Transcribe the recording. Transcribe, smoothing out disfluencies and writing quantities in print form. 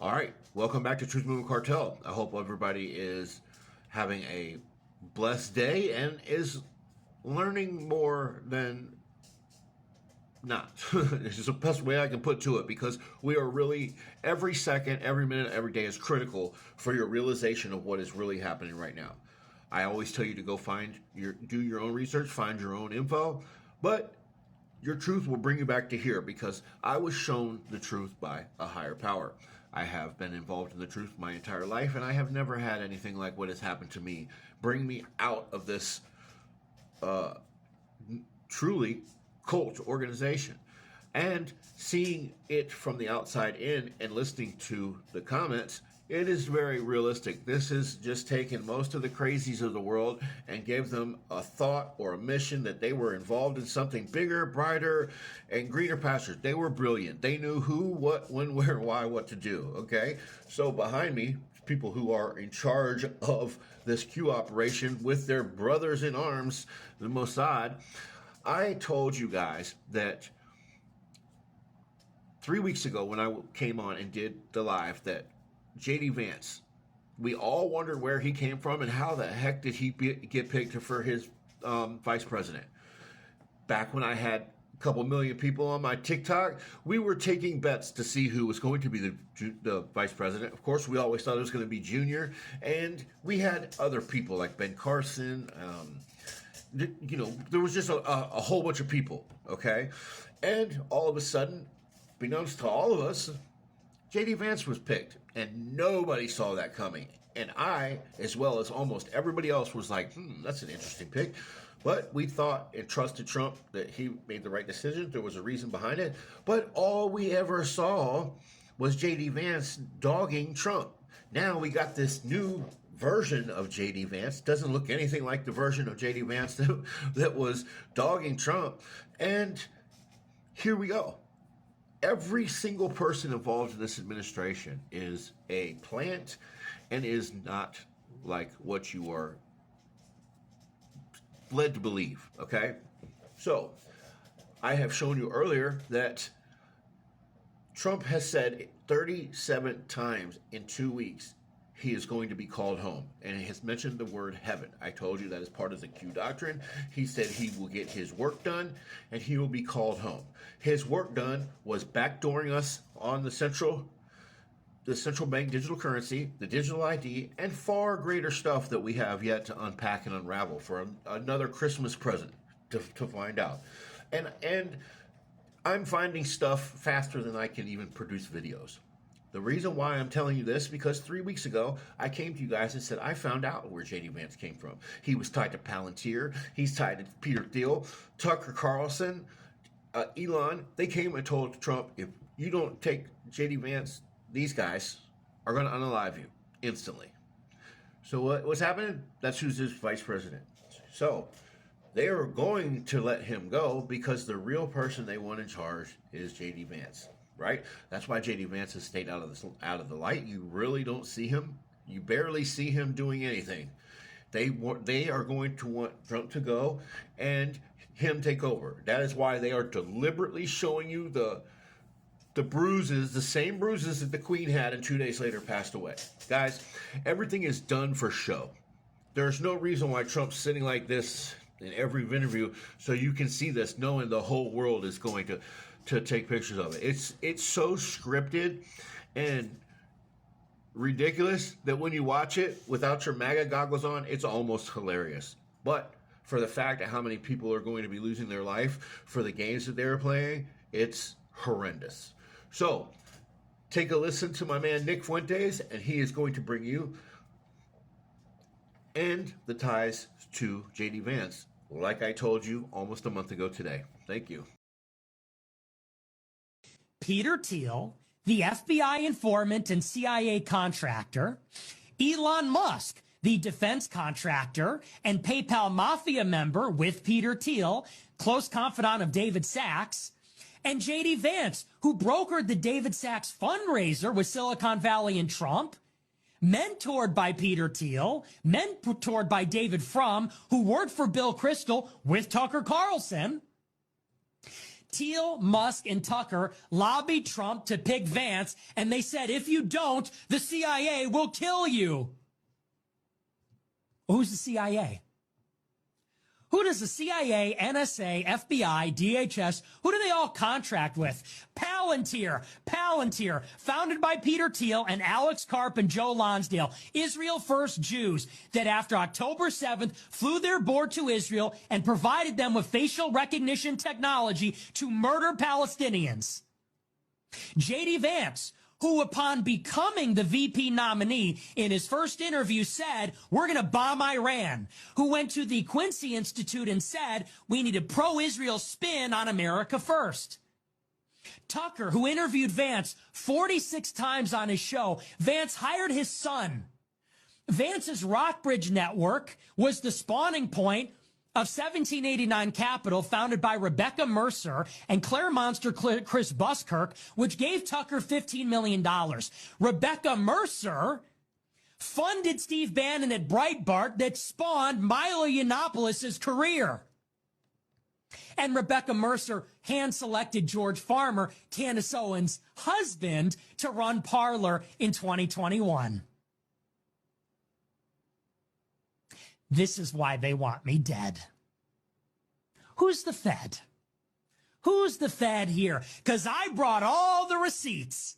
All right, welcome back to Truth Movement Cartel. I hope everybody is having a blessed day and is learning more than not. It's just the best way I can put to it, because we are really, every second, every minute, every day is critical for your realization of what is really happening right now. I always tell you to go do your own research, find your own info, but your truth will bring you back to here, because I was shown the truth by a higher power. I have been involved in the truth my entire life, and I have never had anything like what has happened to me bring me out of this truly cult organization. And seeing it from the outside in and listening to the comments, it is very realistic. This has just taken most of the crazies of the world and gave them a thought or a mission that they were involved in something bigger, brighter, and greener pastures. They were brilliant. They knew who, what, when, where, why, what to do. Okay? So behind me, people who are in charge of this Q operation with their brothers in arms, the Mossad. I told you guys that 3 weeks ago when I came on and did the live that JD Vance, we all wondered where he came from and how the heck did he get picked for his vice president. Back when I had a couple million people on my TikTok, we were taking bets to see who was going to be the vice president. Of course, we always thought it was going to be Junior, and we had other people like Ben Carson. There was just a whole bunch of people, okay? And all of a sudden, beknownst to all of us, JD Vance was picked, and nobody saw that coming. And I, as well as almost everybody else, was like, that's an interesting pick. But we thought and trusted Trump that he made the right decision. There was a reason behind it. But all we ever saw was JD Vance dogging Trump. Now we got this new version of JD Vance. Doesn't look anything like the version of JD Vance that was dogging Trump. And here we go. Every single person involved in this administration is a plant and is not like what you are led to believe, okay? So, I have shown you earlier that Trump has said 37 times in 2 weeks he is going to be called home, and he has mentioned the word heaven. I told you that is part of the Q doctrine. He said he will get his work done and he will be called home. His work done was backdooring us on the central bank digital currency, the digital ID, and far greater stuff that we have yet to unpack and unravel for another Christmas present to find out. And I'm finding stuff faster than I can even produce videos. The reason why I'm telling you this, because 3 weeks ago, I came to you guys and said, I found out where JD Vance came from. He was tied to Palantir. He's tied to Peter Thiel, Tucker Carlson, Elon. They came and told Trump, if you don't take JD Vance, these guys are going to unalive you instantly. So what's happening? That's who's his vice president. So they are going to let him go because the real person they want in charge is JD Vance. Right? That's why JD Vance has stayed out of the light. You really don't see him. You barely see him doing anything. They are going to want Trump to go and him take over. That is why they are deliberately showing you the bruises, the same bruises that the Queen had and 2 days later passed away. Guys, everything is done for show. There's no reason why Trump's sitting like this in every interview so you can see this, knowing the whole world is going to take pictures of it. It's so scripted and ridiculous that when you watch it without your MAGA goggles on, it's almost hilarious. But for the fact of how many people are going to be losing their life for the games that they're playing, it's horrendous. So take a listen to my man Nick Fuentes, and he is going to bring you and the ties to JD Vance, like I told you almost a month ago today. Thank you. Peter Thiel, the FBI informant and CIA contractor, Elon Musk, the defense contractor and PayPal mafia member with Peter Thiel, close confidant of David Sachs, and JD Vance, who brokered the David Sachs fundraiser with Silicon Valley and Trump, mentored by Peter Thiel, mentored by David Frum, who worked for Bill Kristol with Tucker Carlson. Thiel, Musk, and Tucker lobbied Trump to pick Vance, and they said, if you don't, the CIA will kill you. Who's the CIA? Who does the CIA, NSA, FBI, DHS, who do they all contract with? Palantir, founded by Peter Thiel and Alex Karp and Joe Lonsdale, Israel First Jews that after October 7th flew their board to Israel and provided them with facial recognition technology to murder Palestinians. J.D. Vance, who upon becoming the VP nominee in his first interview said, we're going to bomb Iran, who went to the Quincy Institute and said, we need a pro-Israel spin on America first. Tucker, who interviewed Vance 46 times on his show, Vance hired his son. Vance's Rockbridge Network was the spawning point of 1789 Capital, founded by Rebecca Mercer and Claire Monster Chris Buskirk, which gave Tucker $15 million. Rebecca Mercer funded Steve Bannon at Breitbart that spawned Milo Yiannopoulos' career. And Rebecca Mercer hand-selected George Farmer, Candace Owens' husband, to run Parler in 2021. This is why they want me dead. Who's the Fed? Who's the Fed here? Because I brought all the receipts.